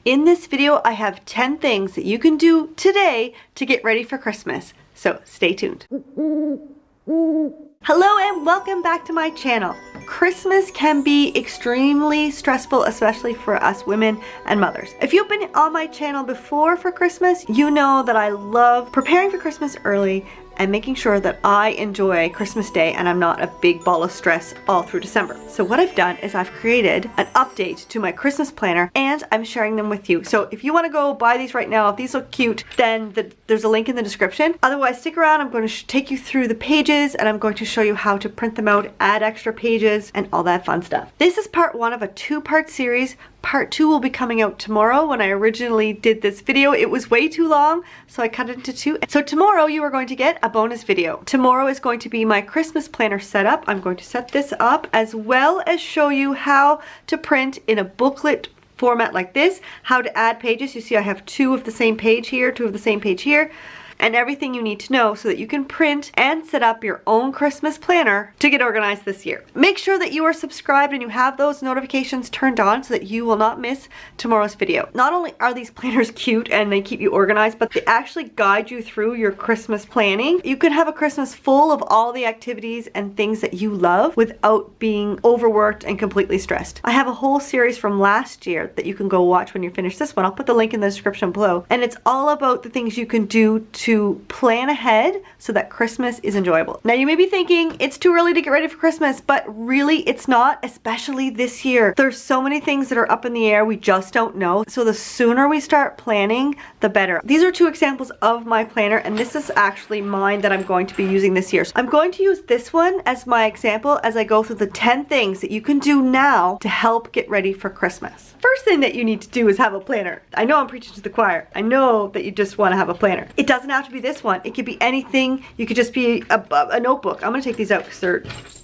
In this video, I have 10 things that you can do today to get ready for Christmas. So stay tuned. Hello and welcome back to my channel. Christmas can be extremely stressful, especially for us women and mothers. If you've been on my channel before for Christmas, you know that I love preparing for Christmas early and making sure that I enjoy Christmas Day and I'm not a big ball of stress all through December. So what I've done is I've created an update to my Christmas planner and I'm sharing them with you. So if you want to go buy these right now, if these look cute, then there's a link in the description. Otherwise, stick around. I'm going to take you through the pages and I'm going to show you how to print them out, add extra pages, and all that fun stuff. This is part one of a two-part series. Part 2 will be coming out tomorrow. When I originally did this video, it was way too long, so I cut it into 2. So tomorrow you are going to get a bonus video. Tomorrow is going to be my Christmas planner setup. I'm going to set this up as well as show you how to print in a booklet format like this, how to add pages. You see I have 2 of the same page here, 2 of the same page here, and everything you need to know so that you can print and set up your own Christmas planner to get organized this year. Make sure that you are subscribed and you have those notifications turned on so that you will not miss tomorrow's video. Not only are these planners cute and they keep you organized, but they actually guide you through your Christmas planning. You can have a Christmas full of all the activities and things that you love without being overworked and completely stressed. I have a whole series from last year that you can go watch when you finish this one. I'll put the link in the description below. And it's all about the things you can do to plan ahead so that Christmas is enjoyable. Now you may be thinking it's too early to get ready for Christmas, but really it's not, especially this year. There's so many things that are up in the air, we just don't know. So the sooner we start planning, the better. These are 2 examples of my planner, and this is actually mine that I'm going to be using this year. So I'm going to use this one as my example as I go through the 10 things that you can do now to help get ready for Christmas. First thing that you need to do is have a planner. I know I'm preaching to the choir. I know that you just want to have a planner. It doesn't have to be this one. It could be anything. You could just be a notebook. I'm gonna take these out because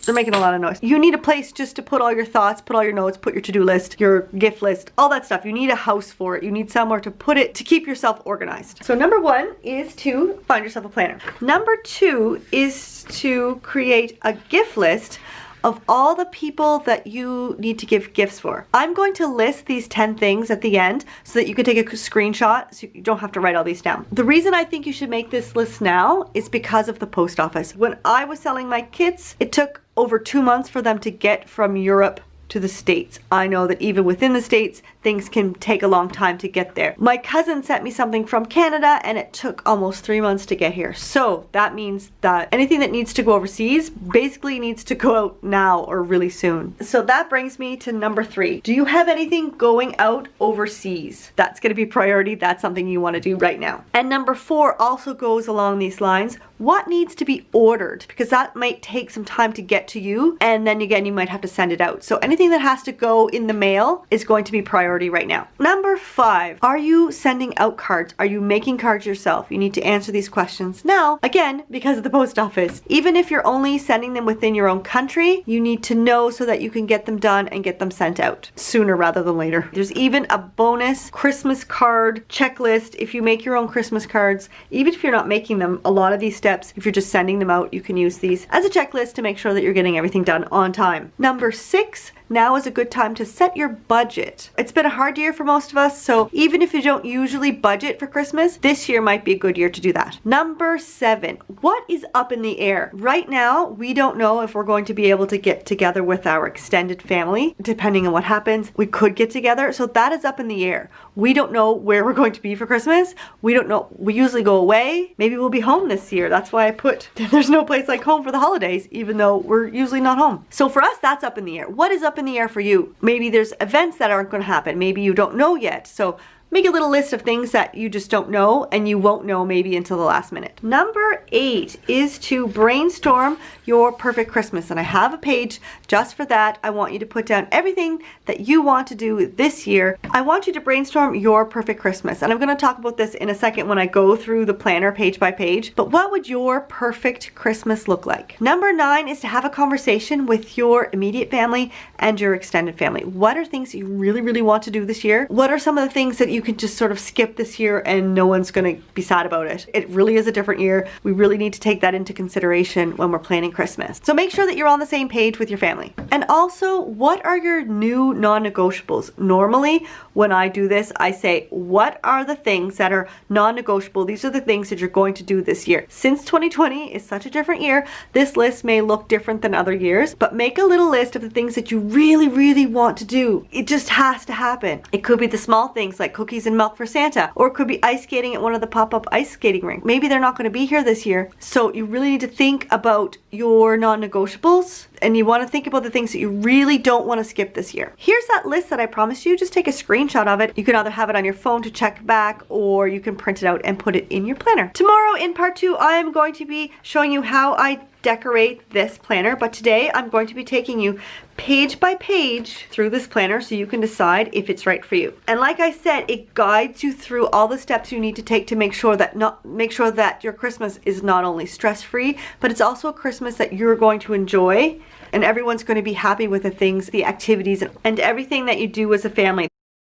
they're making a lot of noise. You need a place just to put all your thoughts, put all your notes, put your to-do list, your gift list, all that stuff. You need a house for it. You need somewhere to put it to keep yourself organized. So number 1 is to find yourself a planner. Number 2 is to create a gift list of all the people that you need to give gifts for. I'm going to list these 10 things at the end so that you can take a screenshot so you don't have to write all these down. The reason I think you should make this list now is because of the post office. When I was selling my kits, it took over 2 months for them to get from Europe to the States. I know that even within the States, things can take a long time to get there. My cousin sent me something from Canada and it took almost 3 months to get here. So that means that anything that needs to go overseas basically needs to go out now or really soon. So that brings me to number 3. Do you have anything going out overseas? That's gonna be priority. That's something you wanna do right now. And number 4 also goes along these lines. What needs to be ordered? Because that might take some time to get to you, and then again you might have to send it out. So anything that has to go in the mail is going to be priority right now. Number 5, are you sending out cards? Are you making cards yourself? You need to answer these questions now, again, because of the post office. Even if you're only sending them within your own country, you need to know so that you can get them done and get them sent out sooner rather than later. There's even a bonus Christmas card checklist if you make your own Christmas cards. Even if you're not making them, a lot of these steps, if you're just sending them out, you can use these as a checklist to make sure that you're getting everything done on time. Number 6, now is a good time to set your budget. It's been a hard year for most of us, so even if you don't usually budget for Christmas, this year might be a good year to do that. Number 7, what is up in the air? Right now, we don't know if we're going to be able to get together with our extended family. Depending on what happens, we could get together, so that is up in the air. We don't know where we're going to be for Christmas. We don't know. We usually go away. Maybe we'll be home this year. That's why I put there's no place like home for the holidays, even though we're usually not home. So for us, that's up in the air. What is up in the air for you? Maybe there's events that aren't going to happen. Maybe you don't know yet. So make a little list of things that you just don't know and you won't know maybe until the last minute. Number 8 is to brainstorm your perfect Christmas. And I have a page just for that. I want you to put down everything that you want to do this year. I want you to brainstorm your perfect Christmas. And I'm going to talk about this in a second when I go through the planner page by page. But what would your perfect Christmas look like? Number 9 is to have a conversation with your immediate family and your extended family. What are things that you really, really want to do this year? What are some of the things that you you can just sort of skip this year and no one's gonna be sad about it. It really is a different year. We really need to take that into consideration when we're planning Christmas. So make sure that you're on the same page with your family. And also, what are your new non-negotiables? Normally, when I do this, I say, what are the things that are non-negotiable? These are the things that you're going to do this year. Since 2020 is such a different year, this list may look different than other years, but make a little list of the things that you really, really want to do. It just has to happen. It could be the small things like cookies and milk for Santa, or it could be ice skating at one of the pop-up ice skating rinks. Maybe they're not going to be here this year, so you really need to think about your non-negotiables, and you want to think about the things that you really don't want to skip this year. Here's that list that I promised you. Just take a screenshot of it. You can either have it on your phone to check back, or you can print it out and put it in your planner. Tomorrow in part 2, I am going to be showing you how I decorate this planner, but today I'm going to be taking you page by page through this planner so you can decide if it's right for you. And like I said, it guides you through all the steps you need to take to make sure that your Christmas is not only stress-free, but it's also a Christmas that you're going to enjoy, and everyone's going to be happy with the things, the activities, and everything that you do as a family.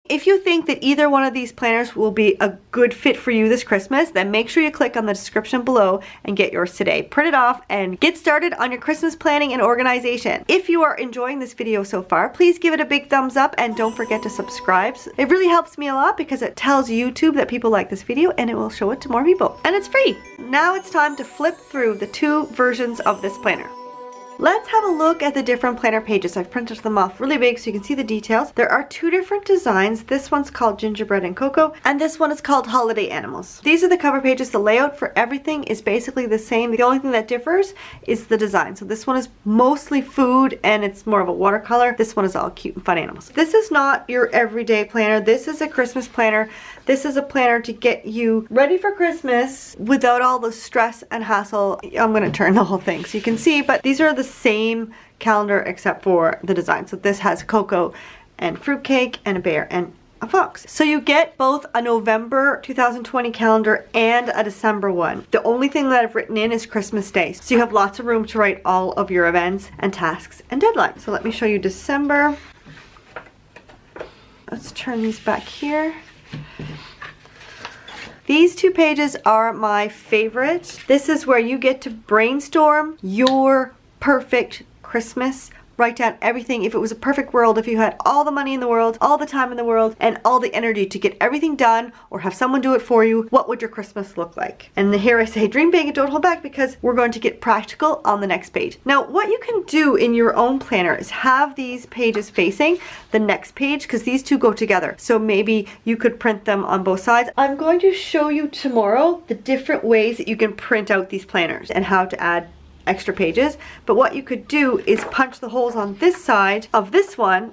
If you think that either one of these planners will be a good fit for you this Christmas, then make sure you click on the description below and get yours today. Print it off and get started on your Christmas planning and organization. If you are enjoying this video so far, please give it a big thumbs up and don't forget to subscribe. It really helps me a lot because it tells YouTube that people like this video and it will show it to more people. And it's free. Now it's time to flip through the 2 versions of this planner. Let's have a look at the different planner pages. I've printed them off really big so you can see the details. There are 2 different designs. This one's called Gingerbread and Cocoa, and this one is called Holiday Animals. These are the cover pages. The layout for everything is basically the same. The only thing that differs is the design. So this one is mostly food and it's more of a watercolor. This one is all cute and fun animals. This is not your everyday planner. This is a Christmas planner. This is a planner to get you ready for Christmas without all the stress and hassle. I'm going to turn the whole thing so you can see, but these are the same calendar except for the design. So this has cocoa and fruitcake and a bear and a fox. So you get both a November 2020 calendar and a December one. The only thing that I've written in is Christmas Day. So you have lots of room to write all of your events and tasks and deadlines. So let me show you December. Let's turn these back here. These 2 pages are my favorite. This is where you get to brainstorm your perfect Christmas. Write down everything. If it was a perfect world, if you had all the money in the world, all the time in the world, and all the energy to get everything done or have someone do it for you, what would your Christmas look like? And here I say dream big and don't hold back because we're going to get practical on the next page. Now, what you can do in your own planner is have these pages facing the next page because these 2 go together. So maybe you could print them on both sides. I'm going to show you tomorrow the different ways that you can print out these planners and how to add extra pages, but what you could do is punch the holes on this side of this one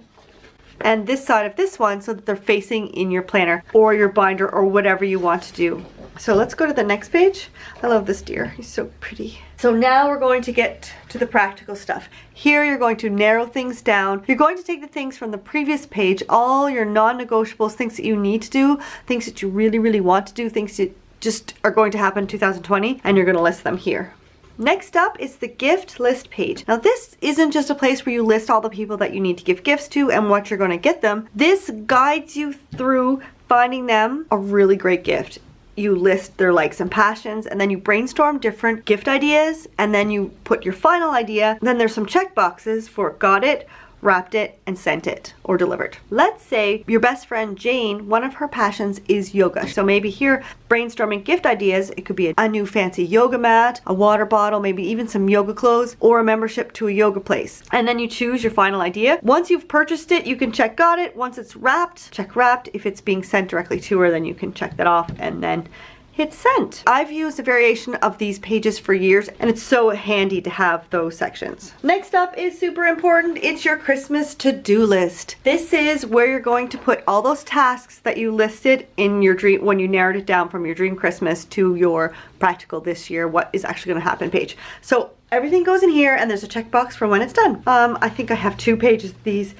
and this side of this one so that they're facing in your planner or your binder or whatever you want to do. So let's go to the next page. I love this deer, he's so pretty. So now we're going to get to the practical stuff. Here you're going to narrow things down. You're going to take the things from the previous page, all your non-negotiables, things that you need to do, things that you really, really want to do, things that just are going to happen in 2020, and you're going to list them here. Next up is the gift list page. Now this isn't just a place where you list all the people that you need to give gifts to and what you're going to get them. This guides you through finding them a really great gift. You list their likes and passions, and then you brainstorm different gift ideas, and then you put your final idea. Then there's some check boxes for got it, wrapped it, and sent it or delivered. Let's say your best friend Jane, one of her passions is yoga. So maybe here brainstorming gift ideas, it could be a new fancy yoga mat, a water bottle, maybe even some yoga clothes, or a membership to a yoga place. And then you choose your final idea. Once you've purchased it, you can check got it. Once it's wrapped, check wrapped. If it's being sent directly to her, then you can check that off and then hit send. I've used a variation of these pages for years and it's so handy to have those sections. Next up is super important. It's your Christmas to-do list. This is where you're going to put all those tasks that you listed in your dream when you narrowed it down from your dream Christmas to your practical this year, what is actually going to happen page. So everything goes in here and there's a checkbox for when it's done. I think I have 2 pages of these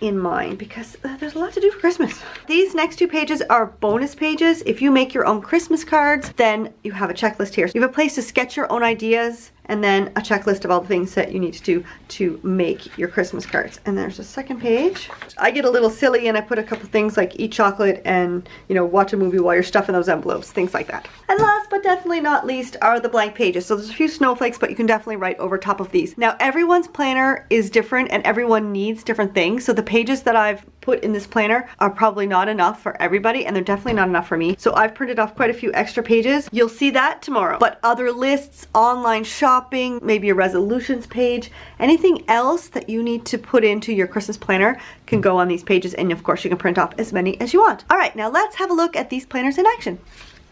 in mind because there's a lot to do for Christmas. These next 2 pages are bonus pages. If you make your own Christmas cards, then you have a checklist here. You have a place to sketch your own ideas and then a checklist of all the things that you need to do to make your Christmas cards. And there's a second page. I get a little silly and I put a couple things like eat chocolate and, you know, watch a movie while you're stuffing those envelopes, things like that. And last but definitely not least are the blank pages. So there's a few snowflakes, but you can definitely write over top of these. Now everyone's planner is different and everyone needs different things. So the pages that I've put in this planner are probably not enough for everybody, and they're definitely not enough for me. So I've printed off quite a few extra pages. You'll see that tomorrow. But other lists, online shopping, maybe a resolutions page, anything else that you need to put into your Christmas planner can go on these pages, and of course you can print off as many as you want. All right, now let's have a look at these planners in action.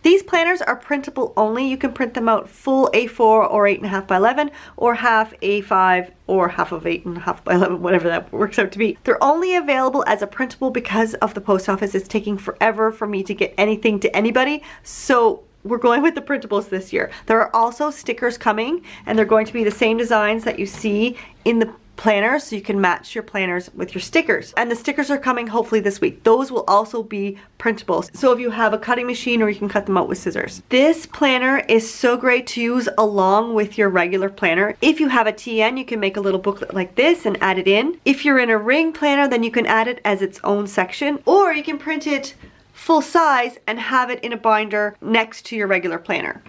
These planners are printable only. You can print them out full A4 or 8.5 by 11 or half A5 or half of 8.5 by 11, whatever that works out to be. They're only available as a printable because of the post office. It's taking forever for me to get anything to anybody. So we're going with the printables this year. There are also stickers coming, and they're going to be the same designs that you see in the planners, so you can match your planners with your stickers. And the stickers are coming hopefully this week. Those will also be printables. So if you have a cutting machine, or you can cut them out with scissors. This planner is so great to use along with your regular planner. If you have a TN, you can make a little booklet like this and add it in. If you're in a ring planner, then you can add it as its own section, or you can print it full size and have it in a binder next to your regular planner.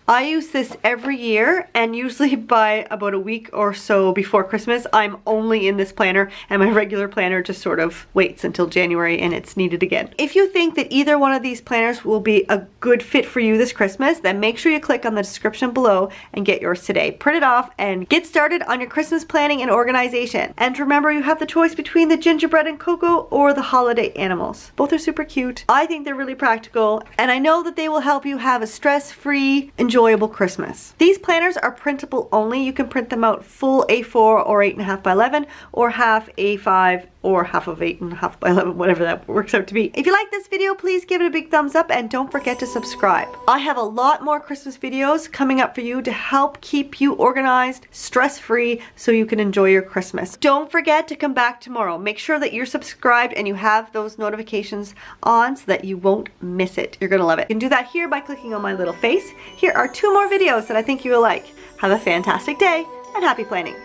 I use this every year, and usually by about a week or so before Christmas, I'm only in this planner, and my regular planner just sort of waits until January and it's needed again. If you think that either one of these planners will be a good fit for you this Christmas, then make sure you click on the description below and get yours today. Print it off and get started on your Christmas planning and organization. And remember, you have the choice between the gingerbread and cocoa or the holiday animals. Both are super cute. I think they're really practical, and I know that they will help you have a stress-free, enjoyable Christmas. These planners are printable only. You can print them out full A4 or 8.5 by 11 or half A5 or half of 8.5 by 11, whatever that works out to be. If you like this video, please give it a big thumbs up and don't forget to subscribe. I have a lot more Christmas videos coming up for you to help keep you organized, stress-free, so you can enjoy your Christmas. Don't forget to come back tomorrow. Make sure that you're subscribed and you have those notifications on so that you won't miss it. You're gonna love it. You can do that here by clicking on my little face. Here are 2 more videos that I think you will like. Have a fantastic day and happy planning.